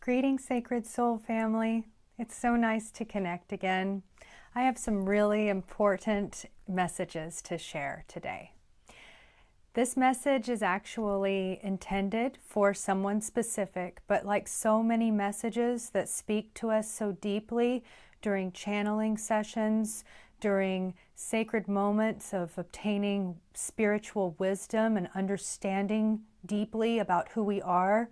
Greetings, Sacred Soul family. It's so nice to connect again. I have some really important messages to share today. This message is actually intended for someone specific, but like so many messages that speak to us so deeply during channeling sessions, during sacred moments of obtaining spiritual wisdom and understanding deeply about who we are,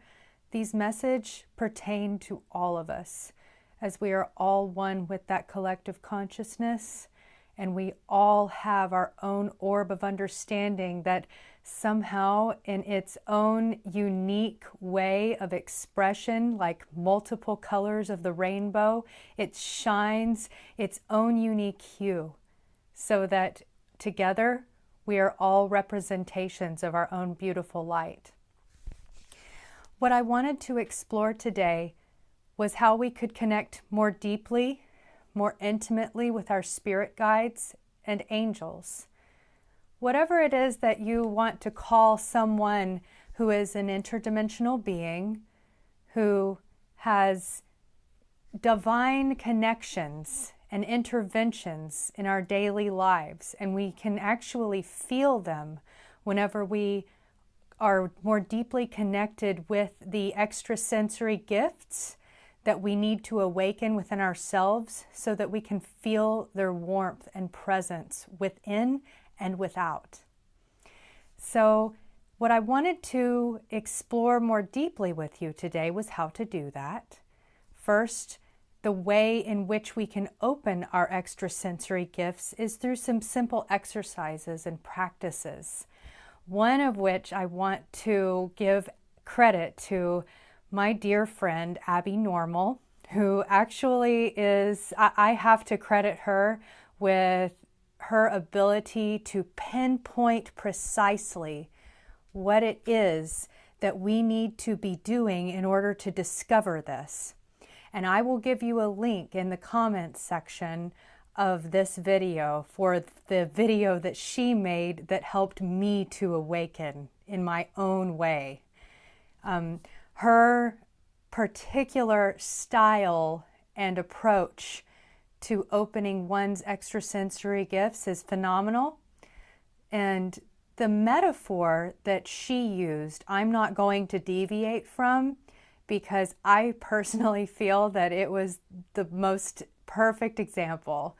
these messages pertain to all of us, as we are all one with that collective consciousness, and we all have our own orb of understanding that somehow, in its own unique way of expression, like multiple colors of the rainbow, it shines its own unique hue, so that together we are all representations of our own beautiful light. What I wanted to explore today was how we could connect more deeply, more intimately with our spirit guides and angels. Whatever it is that you want to call someone who is an interdimensional being, who has divine connections and interventions in our daily lives, and we can actually feel them whenever we are more deeply connected with the extrasensory gifts that we need to awaken within ourselves so that we can feel their warmth and presence within and without. So what I wanted to explore more deeply with you today was how to do that. First, the way in which we can open our extrasensory gifts is through some simple exercises and practices. One of which I want to give credit to my dear friend, Abbey Normal, who actually is, I have to credit her with her ability to pinpoint precisely what it is that we need to be doing in order to discover this. And I will give you a link in the comments section of this video for the video that she made that helped me to awaken in my own way. Her particular style and approach to opening one's extrasensory gifts is phenomenal. And the metaphor that she used, I'm not going to deviate from, because I personally feel that it was the most perfect example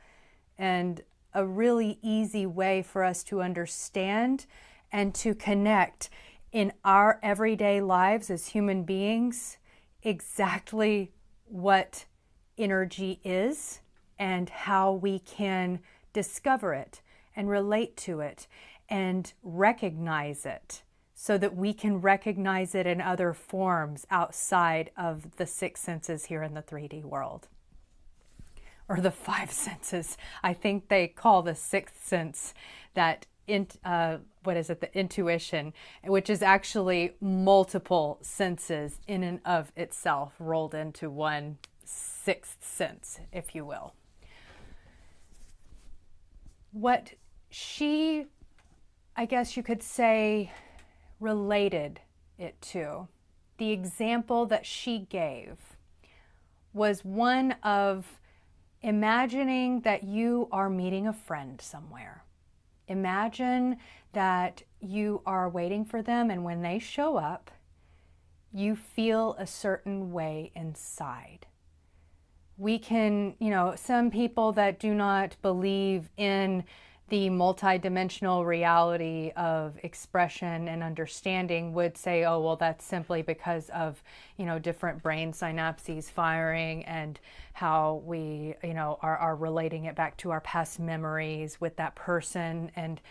and a really easy way for us to understand and to connect in our everyday lives as human beings exactly what energy is and how we can discover it and relate to it and recognize it so that we can recognize it in other forms outside of the six senses here in the 3D world. Or the five senses. I think they call the sixth sense that the intuition, which is actually multiple senses in and of itself rolled into one sixth sense, if you will. What she, I guess you could say, related it to, the example that she gave was one of imagining that you are meeting a friend somewhere. Imagine that you are waiting for them, and when they show up, you feel a certain way inside. We can, some people that do not believe in the multidimensional reality of expression and understanding would say, oh, well, that's simply because of, different brain synapses firing and how we, are relating it back to our past memories with that person, and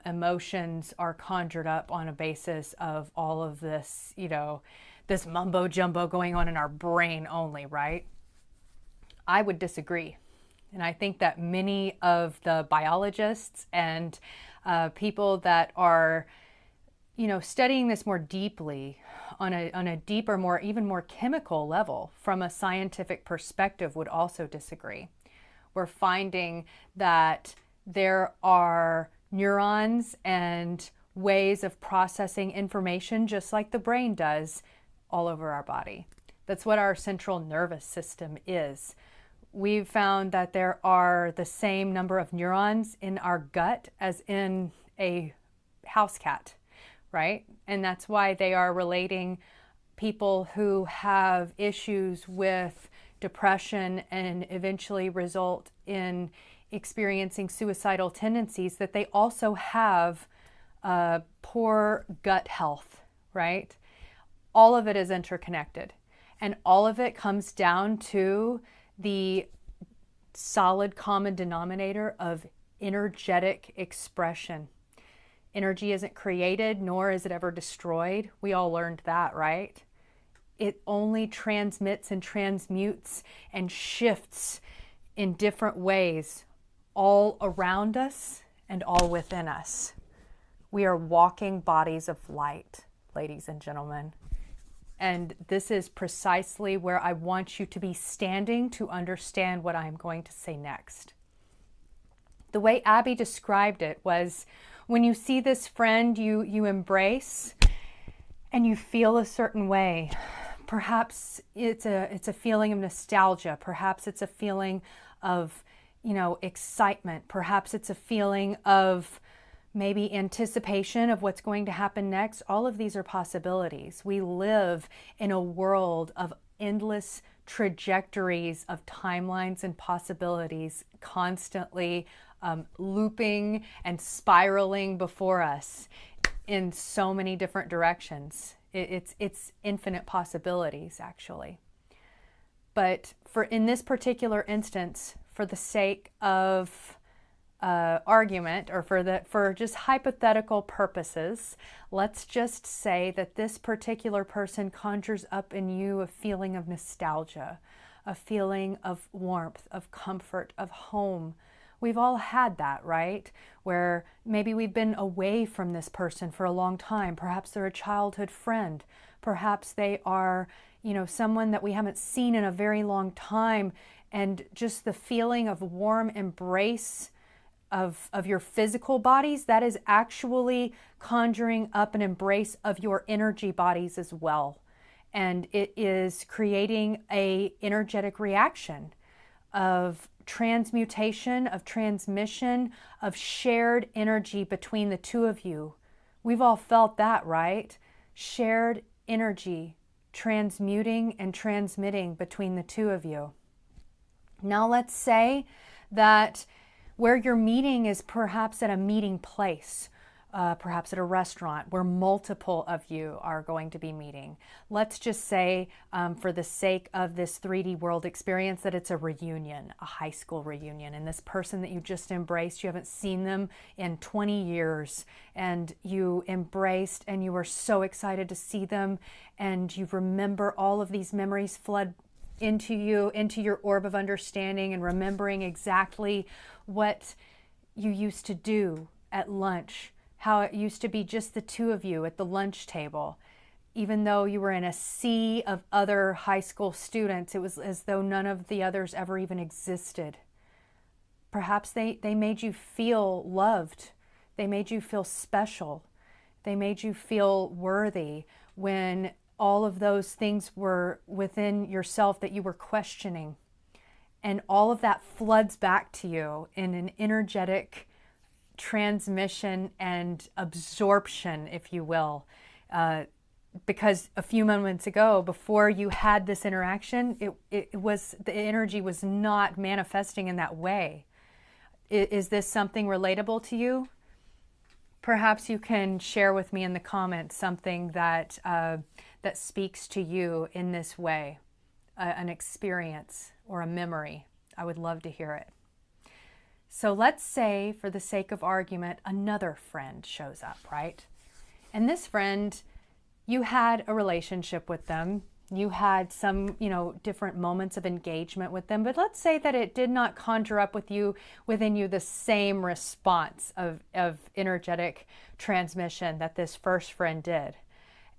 emotions are conjured up on a basis of all of this, this mumbo jumbo going on in our brain only, right? I would disagree. And I think that many of the biologists and people that are, studying this more deeply on a deeper, even more chemical level from a scientific perspective would also disagree. We're finding that there are neurons and ways of processing information just like the brain does all over our body. That's what our central nervous system is. We've found that there are the same number of neurons in our gut as in a house cat, right? And that's why they are relating people who have issues with depression and eventually result in experiencing suicidal tendencies, that they also have poor gut health, right? All of it is interconnected. And all of it comes down to the solid common denominator of energetic expression. Energy isn't created, nor is it ever destroyed. We all learned that, right? It only transmits and transmutes and shifts in different ways all around us and all within us. We are walking bodies of light, ladies and gentlemen. And this is precisely where I want you to be standing to understand what I'm going to say next. The way Abbey described it was, when you see this friend you embrace and you feel a certain way, perhaps it's a feeling of nostalgia, perhaps it's a feeling of, excitement, perhaps it's a feeling of maybe anticipation of what's going to happen next. All of these are possibilities. We live in a world of endless trajectories of timelines and possibilities constantly looping and spiraling before us in so many different directions. It's infinite possibilities, actually. But in this particular instance, for the sake of argument, or for just hypothetical purposes, let's just say that this particular person conjures up in you a feeling of nostalgia, a feeling of warmth, of comfort, of home. We've all had that, right? Where maybe we've been away from this person for a long time. Perhaps they're a childhood friend. Perhaps they are, someone that we haven't seen in a very long time. And just the feeling of warm embrace of your physical bodies, that is actually conjuring up an embrace of your energy bodies as well. And it is creating a energetic reaction of transmutation, of transmission, of shared energy between the two of you. We've all felt that, right? Shared energy transmuting and transmitting between the two of you. Now let's say that where you're meeting is perhaps at a meeting place, perhaps at a restaurant where multiple of you are going to be meeting. Let's just say, for the sake of this 3D world experience, that it's a reunion, a high school reunion. And this person that you just embraced, you haven't seen them in 20 years, and you embraced and you were so excited to see them, and you remember all of these memories flood into you, into your orb of understanding, and remembering exactly what you used to do at lunch, how it used to be just the two of you at the lunch table. Even though you were in a sea of other high school students, it was as though none of the others ever even existed. Perhaps they made you feel loved. They made you feel special. They made you feel worthy when all of those things were within yourself that you were questioning. And all of that floods back to you in an energetic transmission and absorption, if you will. Because a few moments ago, before you had this interaction, the energy was not manifesting in that way. Is this something relatable to you? Perhaps you can share with me in the comments something that speaks to you in this way, an experience or a memory. I would love to hear it. So let's say, for the sake of argument, another friend shows up, right? And this friend, you had a relationship with them. You had some, different moments of engagement with them. But let's say that it did not conjure up within you the same response of energetic transmission that this first friend did.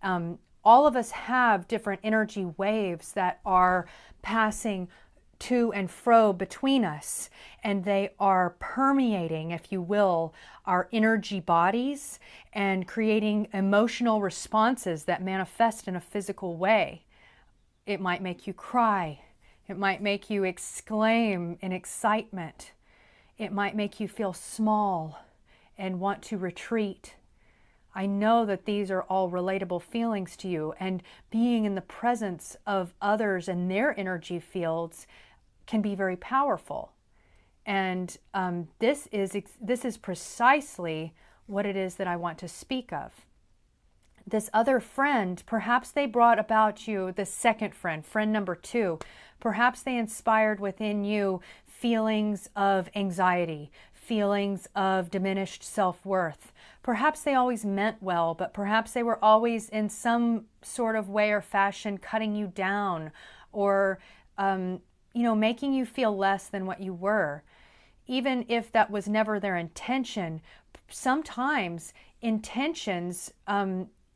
All of us have different energy waves that are passing to and fro between us, and they are permeating, if you will, our energy bodies and creating emotional responses that manifest in a physical way. It might make you cry. It might make you exclaim in excitement. It might make you feel small and want to retreat. I know that these are all relatable feelings to you, and being in the presence of others and their energy fields can be very powerful. And this is precisely what it is that I want to speak of. This other friend, perhaps they brought about you, the second friend, friend number 2, perhaps they inspired within you feelings of anxiety, feelings of diminished self-worth. Perhaps they always meant well, but perhaps they were always in some sort of way or fashion cutting you down, or making you feel less than what you were. Even if that was never their intention, sometimes intentions,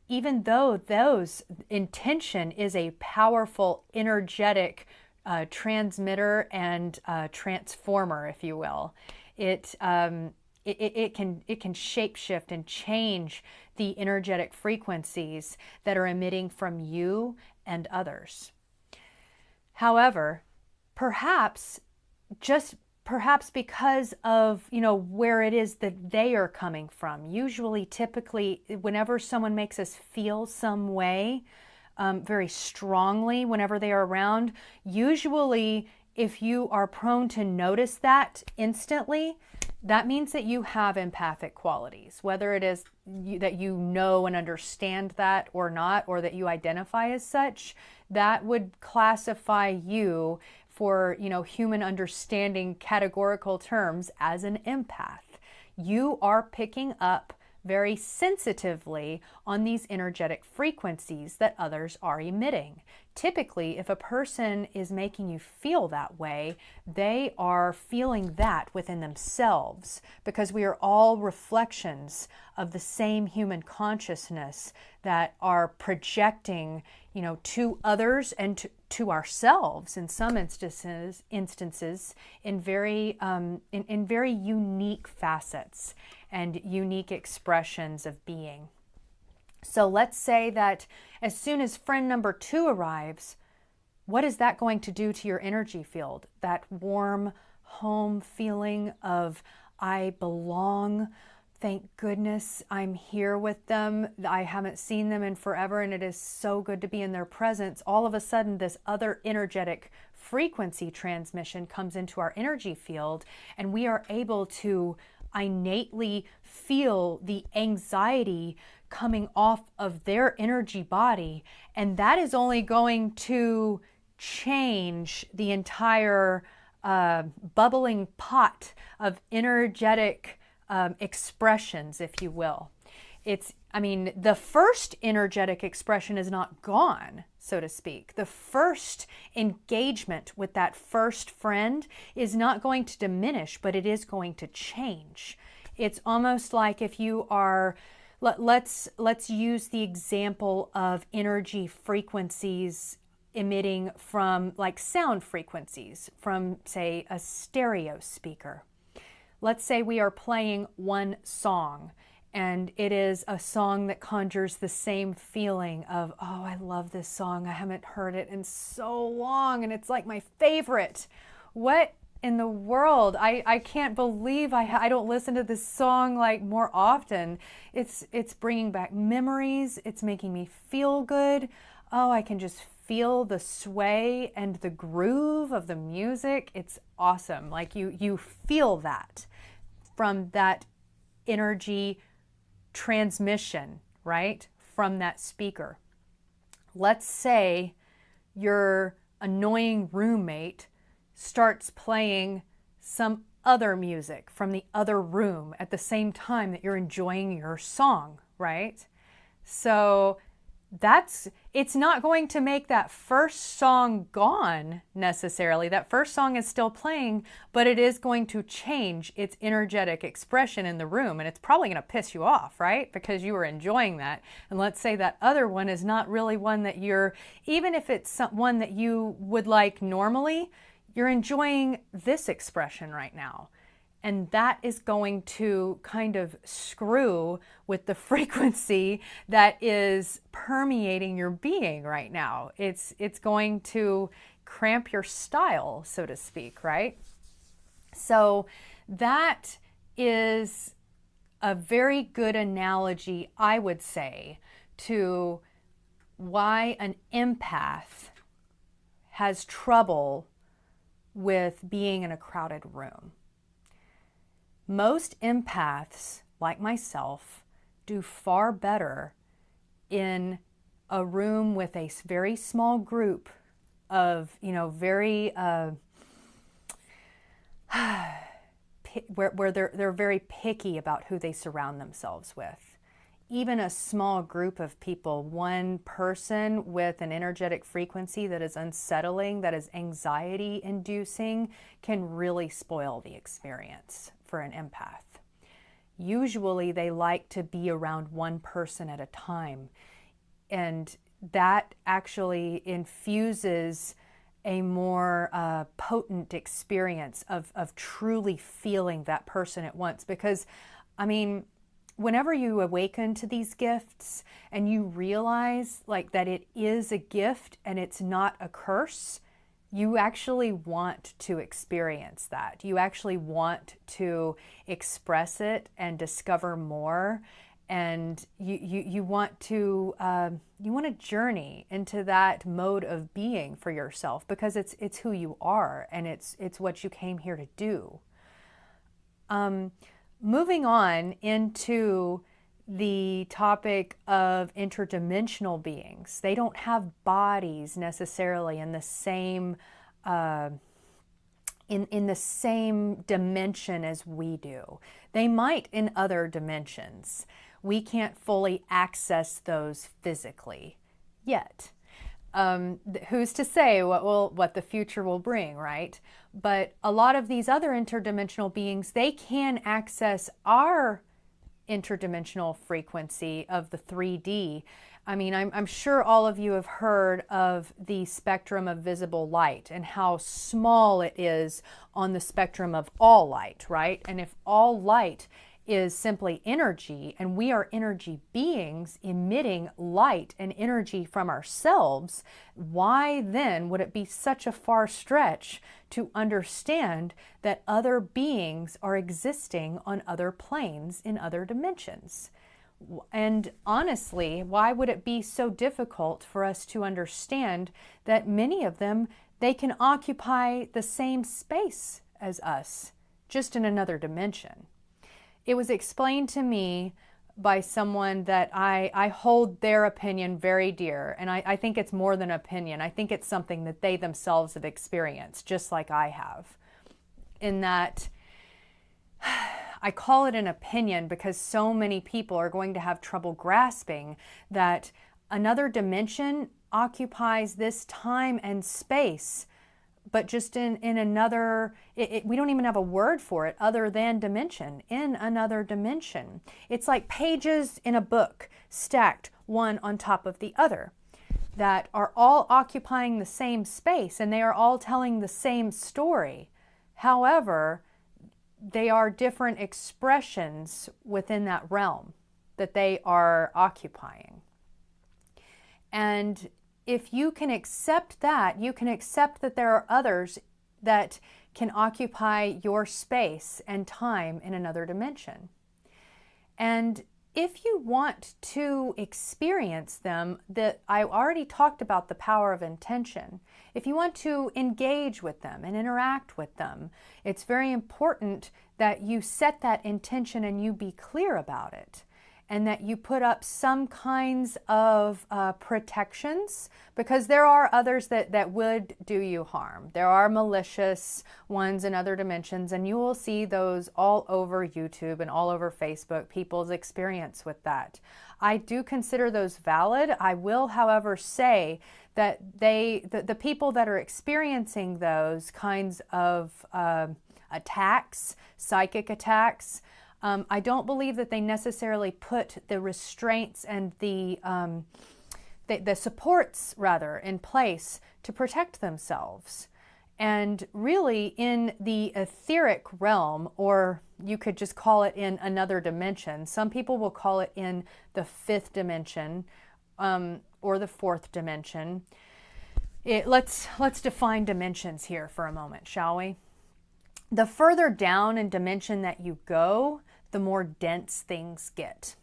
even though those intention is a powerful energetic transmitter and transformer, if you will, it can shapeshift and change the energetic frequencies that are emitting from you and others. However, perhaps because of, where it is that they are coming from. Usually, typically, whenever someone makes us feel some way, very strongly whenever they are around, usually if you are prone to notice that instantly, that means that you have empathic qualities, whether it is that you know and understand that or not, or that you identify as such. That would classify you for, human understanding categorical terms as an empath. You are picking up very sensitively on these energetic frequencies that others are emitting. Typically, if a person is making you feel that way, they are feeling that within themselves, because we are all reflections of the same human consciousness that are projecting, to others and to ourselves in some instances in very unique facets and unique expressions of being. So let's say that as soon as friend number 2 arrives, what is that going to do to your energy field? That warm home feeling of I belong. Thank goodness I'm here with them. I haven't seen them in forever, and it is so good to be in their presence. All of a sudden, this other energetic frequency transmission comes into our energy field, and we are able to innately feel the anxiety coming off of their energy body, and that is only going to change the entire bubbling pot of energetic expressions, if you will. The first energetic expression is not gone, so to speak. The first engagement with that first friend is not going to diminish, but it is going to change. It's almost like if you are, let's use the example of energy frequencies emitting from, like, sound frequencies from, say, a stereo speaker. Let's say we are playing one song, and it is a song that conjures the same feeling of, oh, I love this song. I haven't heard it in so long, and it's like my favorite. What in the world? I can't believe I don't listen to this song like more often. It's bringing back memories. It's making me feel good. Oh, I can just feel the sway and the groove of the music. It's awesome. Like you feel that from that energy transmission, right? From that speaker. Let's say your annoying roommate starts playing some other music from the other room at the same time that you're enjoying your song, right? So it's not going to make that first song gone necessarily. That first song is still playing, but it is going to change its energetic expression in the room, and it's probably going to piss you off, right? Because you were enjoying that. And let's say that other one is not really one that even if it's one that you would like normally, you're enjoying this expression right now. And that is going to kind of screw with the frequency that is permeating your being right now. It's going to cramp your style, so to speak, right? So that is a very good analogy, I would say, to why an empath has trouble with being in a crowded room. Most empaths, like myself, do far better in a room with a very small group of, very where they're very picky about who they surround themselves with. Even a small group of people, one person with an energetic frequency that is unsettling, that is anxiety inducing, can really spoil the experience for an empath. Usually they like to be around one person at a time, and that actually infuses a more potent experience of truly feeling that person at once. Because, whenever you awaken to these gifts and you realize that it is a gift and it's not a curse, you actually want to experience that. You actually want to express it and discover more. And you want to journey into that mode of being for yourself, because it's who you are, and it's what you came here to do. Moving on into the topic of interdimensional beings, they don't have bodies necessarily in the same in the same dimension as we do. They might in other dimensions. We can't fully access those physically yet. Who's to say what the future will bring, right? But a lot of these other interdimensional beings, they can access our interdimensional frequency of the 3D. I'm sure all of you have heard of the spectrum of visible light and how small it is on the spectrum of all light, right? And if all light is simply energy, and we are energy beings emitting light and energy from ourselves, why then would it be such a far stretch to understand that other beings are existing on other planes in other dimensions? And honestly, why would it be so difficult for us to understand that many of them, they can occupy the same space as us, just in another dimension? It was explained to me by someone that I hold their opinion very dear. And I think it's more than opinion. I think it's something that they themselves have experienced, just like I have. In that, I call it an opinion because so many people are going to have trouble grasping that another dimension occupies this time and space, but just in another, we don't even have a word for it other than dimension, in another dimension. It's like pages in a book stacked one on top of the other that are all occupying the same space, and they are all telling the same story. However, they are different expressions within that realm that they are occupying. And if you can accept that, you can accept that there are others that can occupy your space and time in another dimension. And if you want to experience them, that I already talked about the power of intention. If you want to engage with them and interact with them, it's very important that you set that intention and you be clear about it. And that you put up some kinds of protections, because there are others that would do you harm. There are malicious ones in other dimensions, and you will see those all over YouTube and all over Facebook, people's experience with that. I do consider those valid. I will, however, say that the people that are experiencing those kinds of attacks, psychic attacks, I don't believe that they necessarily put the restraints and the supports, rather, in place to protect themselves. And really in the etheric realm, or you could just call it in another dimension. Some people will call it in the fifth dimension or the fourth dimension. Let's define dimensions here for a moment, shall we? The further down in dimension that you go, the more dense things get.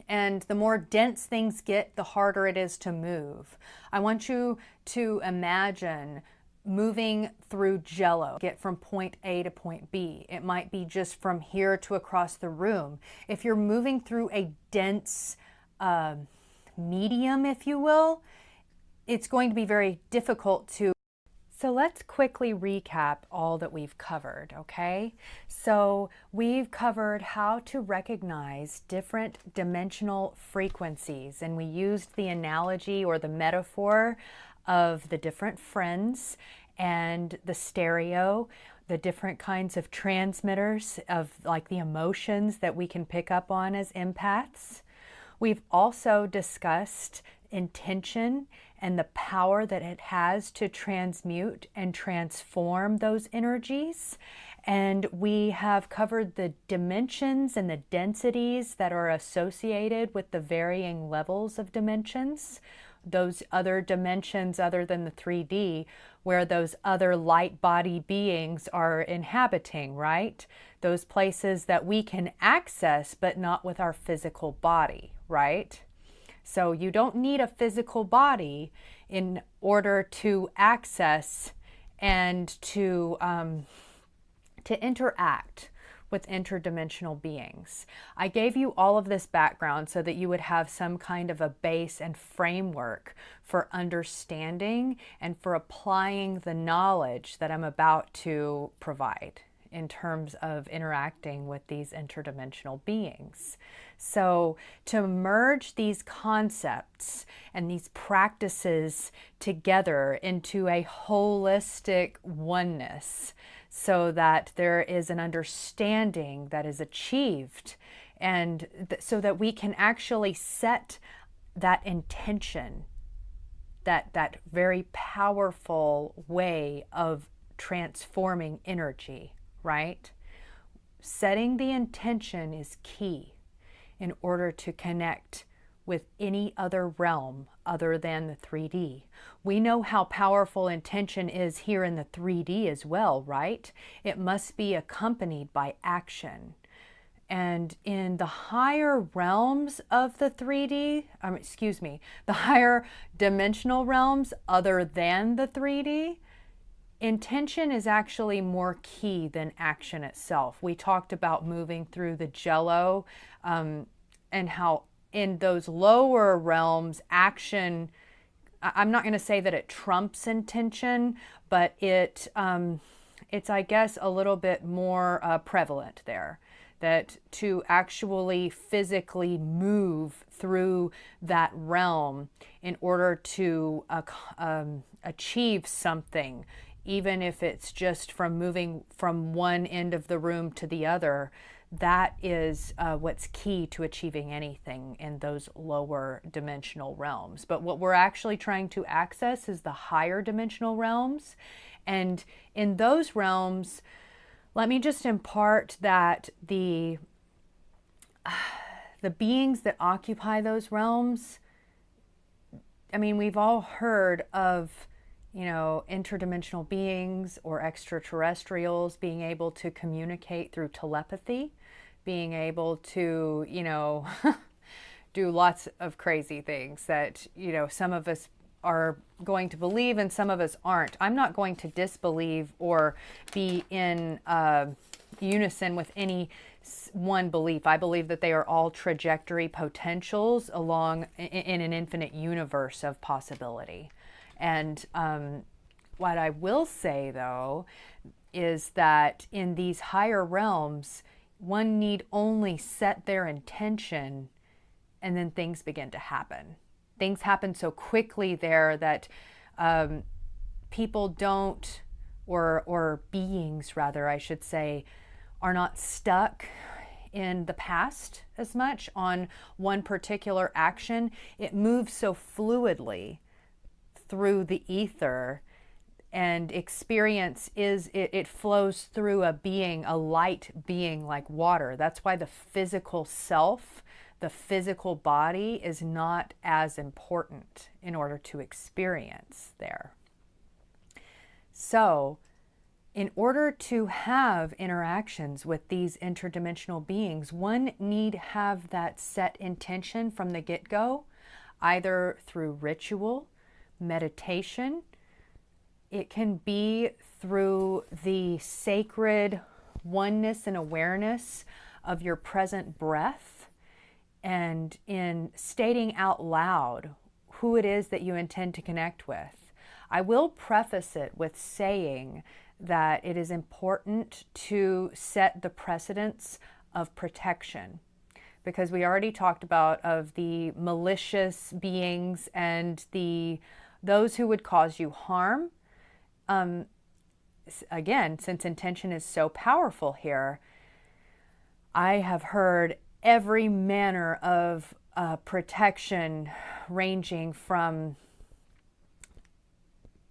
And the more dense things get, the harder it is to move. I want you to imagine moving through Jello, get from point A to point B. It might be just from here to across the room. If you're moving through a dense medium, if you will, it's going to be very difficult to. So let's quickly recap all that we've covered, okay? So we've covered how to recognize different dimensional frequencies, and we used the analogy or the metaphor of the different friends and the stereo, the different kinds of transmitters of like the emotions that we can pick up on as empaths. We've also discussed intention and the power that it has to transmute and transform those energies. And we have covered the dimensions and the densities that are associated with the varying levels of dimensions, those other dimensions other than the 3D, where those other light body beings are inhabiting, right? Those places that we can access, but not with our physical body, right? So you don't need a physical body in order to access and to interact with interdimensional beings. I gave you all of this background so that you would have some kind of a base and framework for understanding and for applying the knowledge that I'm about to provide in terms of interacting with these interdimensional beings. So to merge these concepts and these practices together into a holistic oneness, so that there is an understanding that is achieved, and so that we can actually set that intention, that very powerful way of transforming energy, right? Setting the intention is key in order to connect with any other realm other than the 3D. We know how powerful intention is here in the 3D as well, right? It must be accompanied by action. And in the higher realms of the 3D, the higher dimensional realms other than the 3D, intention is actually more key than action itself. We talked about moving through the Jello and how in those lower realms, action, I'm not going to say that it trumps intention, but it's, I guess, a little bit more prevalent there. That to actually physically move through that realm in order to achieve something, even if it's just from moving from one end of the room to the other, that is what's key to achieving anything in those lower dimensional realms. But what we're actually trying to access is the higher dimensional realms. And in those realms, let me just impart that the beings that occupy those realms, I mean, we've all heard of, interdimensional beings or extraterrestrials being able to communicate through telepathy, being able to, do lots of crazy things that, some of us are going to believe and some of us aren't. I'm not going to disbelieve or be in unison with any one belief. I believe that they are all trajectory potentials along in an infinite universe of possibility. And what I will say, though, is that in these higher realms, one need only set their intention and then things begin to happen. Things happen so quickly there that people don't, or beings rather, I should say, are not stuck in the past as much on one particular action. It moves so fluidly through the ether And experience it flows through a being, a light being like water. That's why the physical self, the physical body is not as important in order to experience there. So, in order to have interactions with these interdimensional beings, one need have that set intention from the get-go, either through ritual, meditation. It can be through the sacred oneness and awareness of your present breath, and in stating out loud who it is that you intend to connect with. I will preface it with saying that it is important to set the precedence of protection, because we already talked about of the malicious beings and those who would cause you harm. Again, since intention is so powerful here, I have heard every manner of protection, ranging from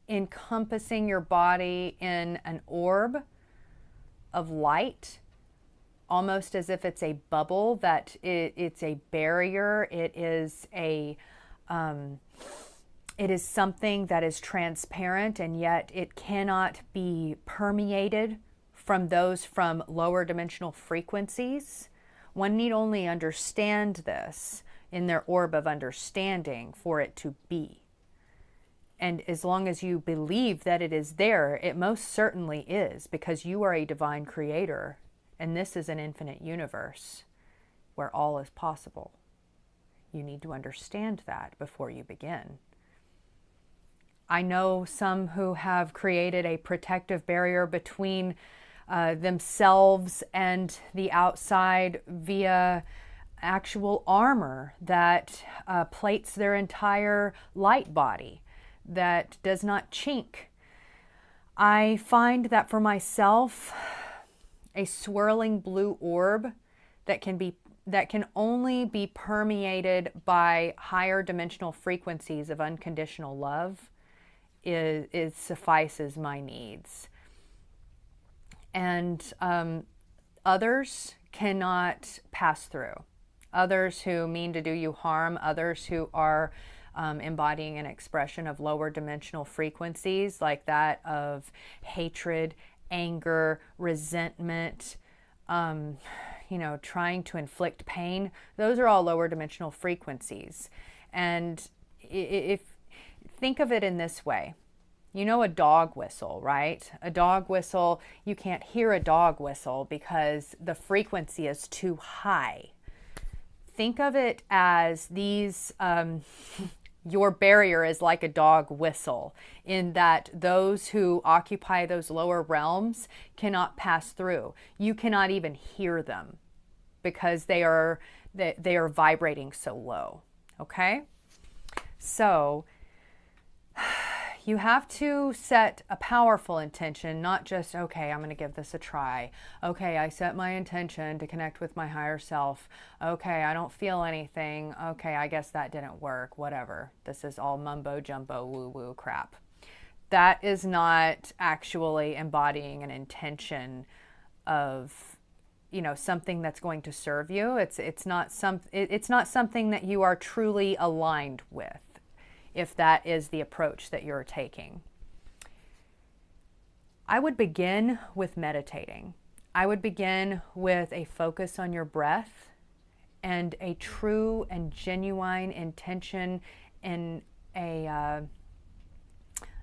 encompassing your body in an orb of light, almost as if it's a bubble, that it's a barrier. It is something that is transparent, and yet it cannot be permeated from those from lower dimensional frequencies. One need only understand this in their orb of understanding for it to be. And as long as you believe that it is there, it most certainly is, because you are a divine creator, and this is an infinite universe where all is possible. You need to understand that before you begin. I know some who have created a protective barrier between themselves and the outside via actual armor that plates their entire light body, that does not chink. I find that for myself, a swirling blue orb that can only be permeated by higher dimensional frequencies of unconditional love is suffices my needs. And others cannot pass through. Others who mean to do you harm, others who are embodying an expression of lower dimensional frequencies, like that of hatred, anger, resentment, trying to inflict pain. Those are all lower dimensional frequencies. And if think of it in this way. You know a dog whistle, right? A dog whistle, you can't hear a dog whistle because the frequency is too high. Think of it as these, your barrier is like a dog whistle, in that those who occupy those lower realms cannot pass through. You cannot even hear them because they are vibrating so low, okay? So you have to set a powerful intention, not just, okay, I'm going to give this a try. Okay, I set my intention to connect with my higher self. Okay, I don't feel anything. Okay, I guess that didn't work. Whatever. This is all mumbo jumbo woo-woo crap. That is not actually embodying an intention of, something that's going to serve you. It's not something that you are truly aligned with, if that is the approach that you're taking. I would begin with meditating. I would begin with a focus on your breath and a true and genuine intention and an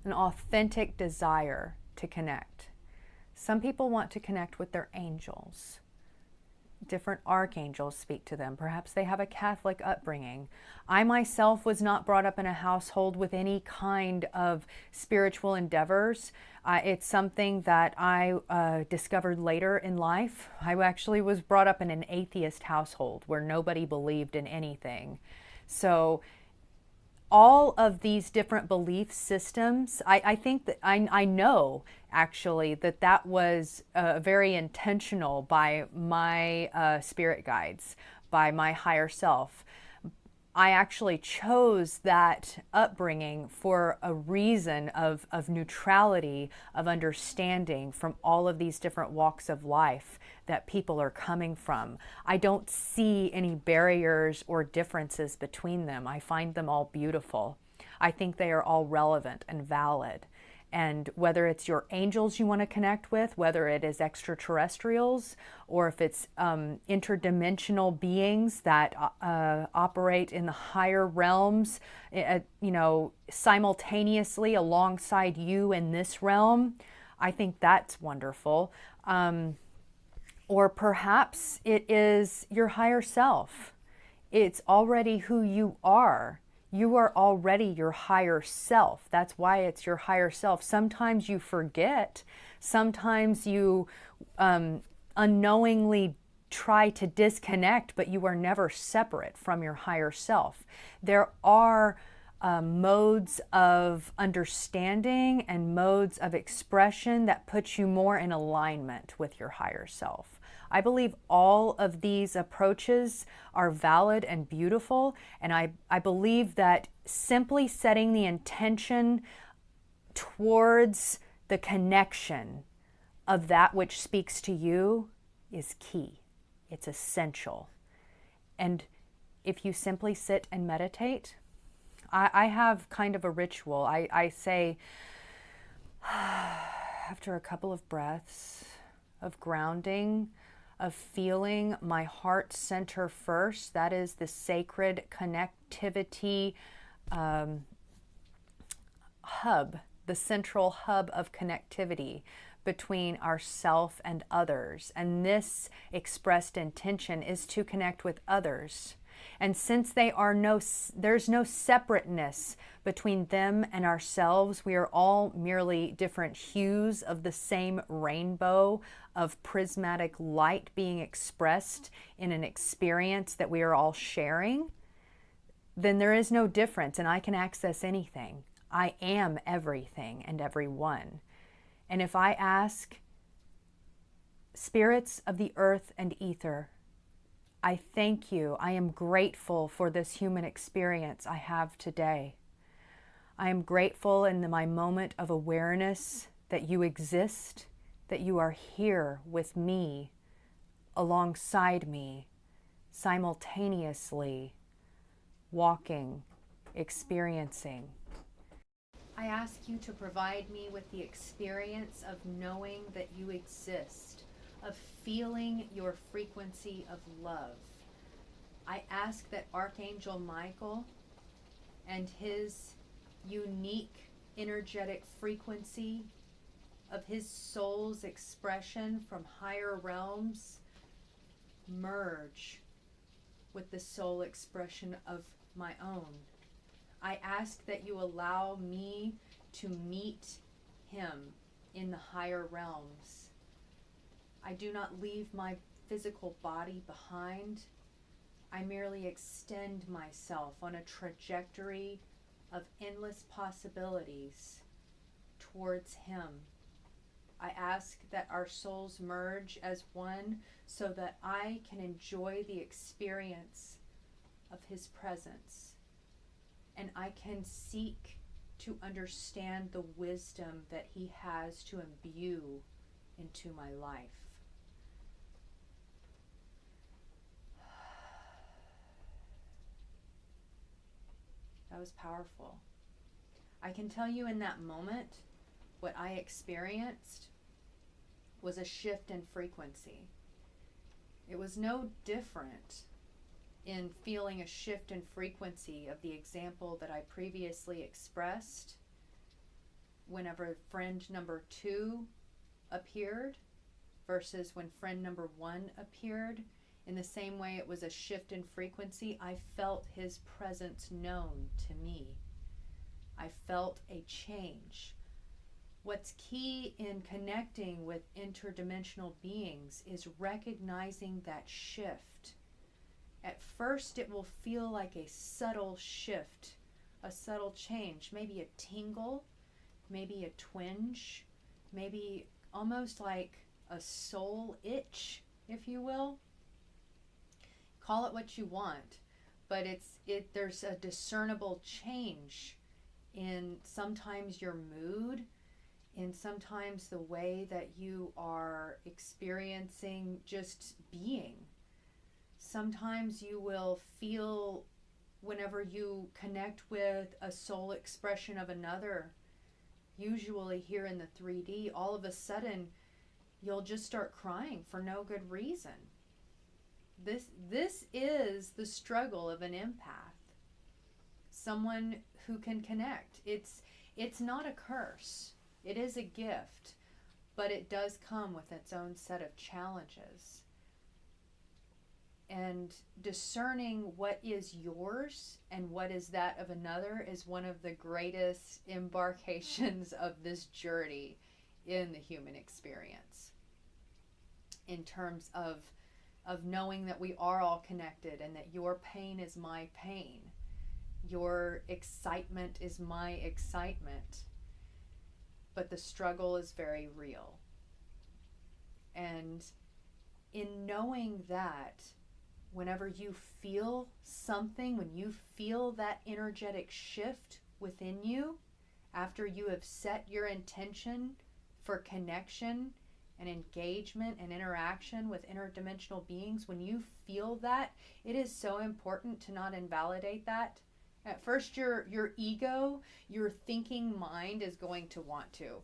authentic desire to connect. Some people want to connect with their angels. Different archangels speak to them. Perhaps they have a Catholic upbringing. I myself was not brought up in a household with any kind of spiritual endeavors. It's something that I discovered later in life. I actually was brought up in an atheist household where nobody believed in anything. So all of these different belief systems, I think that I know actually that was very intentional by my spirit guides, by my higher self. I actually chose that upbringing for a reason of neutrality, of understanding from all of these different walks of life that people are coming from. I don't see any barriers or differences between them. I find them all beautiful. I think they are all relevant and valid. And whether it's your angels you want to connect with, whether it is extraterrestrials, or if it's interdimensional beings that operate in the higher realms, simultaneously alongside you in this realm, I think that's wonderful. Or perhaps it is your higher self. It's already who you are. You are already your higher self. That's why it's your higher self. Sometimes you forget. Sometimes you unknowingly try to disconnect, but you are never separate from your higher self. There are modes of understanding and modes of expression that put you more in alignment with your higher self. I believe all of these approaches are valid and beautiful, and I believe that simply setting the intention towards the connection of that which speaks to you is key. It's essential. And if you simply sit and meditate, I have kind of a ritual. I say, after a couple of breaths of grounding, of feeling my heart center first, that is the sacred connectivity hub, the central hub of connectivity between ourself and others. And this expressed intention is to connect with others. And since there's no separateness between them and ourselves, we are all merely different hues of the same rainbow of prismatic light being expressed in an experience that we are all sharing, then there is no difference, and I can access anything. I am everything and everyone. And if I ask spirits of the earth and ether, I thank you. I am grateful for this human experience I have today. I am grateful in my moment of awareness that you exist, that you are here with me, alongside me, simultaneously, walking, experiencing. I ask you to provide me with the experience of knowing that you exist, of feeling your frequency of love. I ask that Archangel Michael and his unique energetic frequency of his soul's expression from higher realms merge with the soul expression of my own. I ask that you allow me to meet him in the higher realms. I do not leave my physical body behind. I merely extend myself on a trajectory of endless possibilities towards him. I ask that our souls merge as one so that I can enjoy the experience of his presence, and I can seek to understand the wisdom that he has to imbue into my life. That was powerful. I can tell you in that moment, what I experienced was a shift in frequency. It was no different in feeling a shift in frequency of the example that I previously expressed whenever friend number 2 appeared versus when friend number 1 appeared. In the same way it was a shift in frequency, I felt his presence known to me. I felt a change. What's key in connecting with interdimensional beings is recognizing that shift. At first it will feel like a subtle shift, a subtle change, maybe a tingle, maybe a twinge, maybe almost like a soul itch, if you will. Call it what you want, but there's a discernible change in sometimes your mood, in sometimes the way that you are experiencing just being. Sometimes you will feel, whenever you connect with a soul expression of another, usually here in the 3D, all of a sudden you'll just start crying for no good reason. This is the struggle of an empath. Someone who can connect. It's not a curse. It is a gift, but it does come with its own set of challenges. And discerning what is yours and what is that of another is one of the greatest embarkations of this journey in the human experience. In terms of knowing that we are all connected and that your pain is my pain. Your excitement is my excitement. But the struggle is very real. And in knowing that, whenever you feel something, when you feel that energetic shift within you, after you have set your intention for connection and engagement and interaction with interdimensional beings, when you feel that, it is so important to not invalidate that. At first, your ego, your thinking mind is going to want to.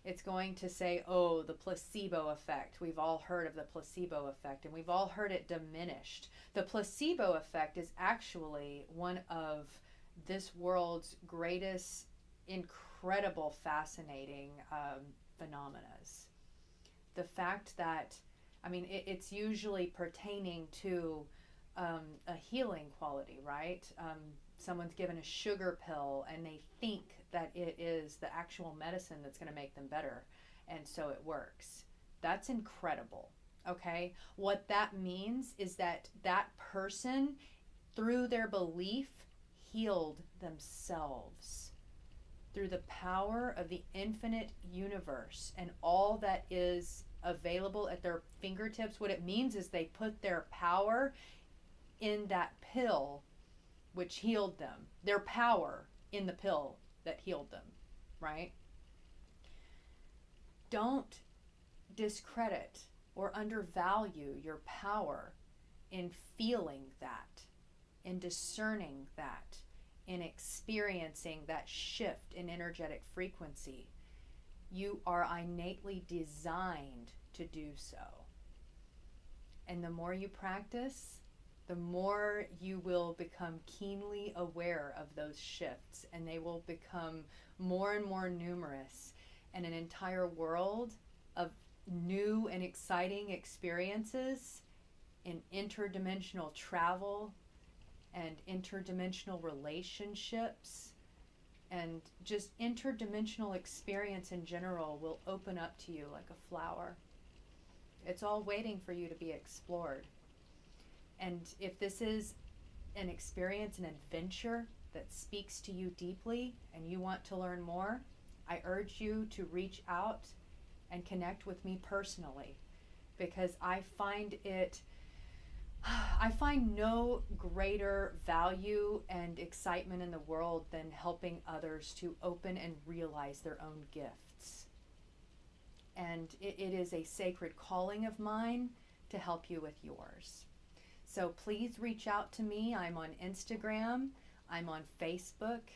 It's going to say, oh, the placebo effect. We've all heard of the placebo effect, and we've all heard it diminished. The placebo effect is actually one of this world's greatest, incredible, fascinating phenomena. The fact that, it's usually pertaining to a healing quality, right? Someone's given a sugar pill and they think that it is the actual medicine that's going to make them better, and so it works. That's incredible. Okay, what that means is that that person, through their belief, healed themselves through the power of the infinite universe and all that is available at their fingertips. What it means is they put their power in that pill which healed them, their power in the pill that healed them, right? Don't discredit or undervalue your power in feeling that, in discerning that, in experiencing that shift in energetic frequency. You are innately designed to do so. And the more you practice, the more you will become keenly aware of those shifts, and they will become more and more numerous, and an entire world of new and exciting experiences in interdimensional travel and interdimensional relationships and just interdimensional experience in general will open up to you like a flower. It's all waiting for you to be explored. And if this is an experience, an adventure that speaks to you deeply and you want to learn more, I urge you to reach out and connect with me personally, because I find no greater value and excitement in the world than helping others to open and realize their own gifts. And it is a sacred calling of mine to help you with yours. So please reach out to me. I'm on Instagram. I'm on Facebook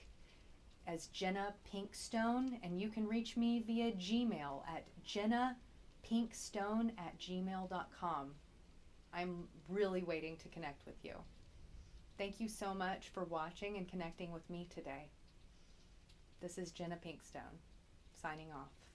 as Jenna PinkStone, and you can reach me via Gmail at jennapinkstone@gmail.com. I'm really waiting to connect with you. Thank you so much for watching and connecting with me today. This is Jenna PinkStone, signing off.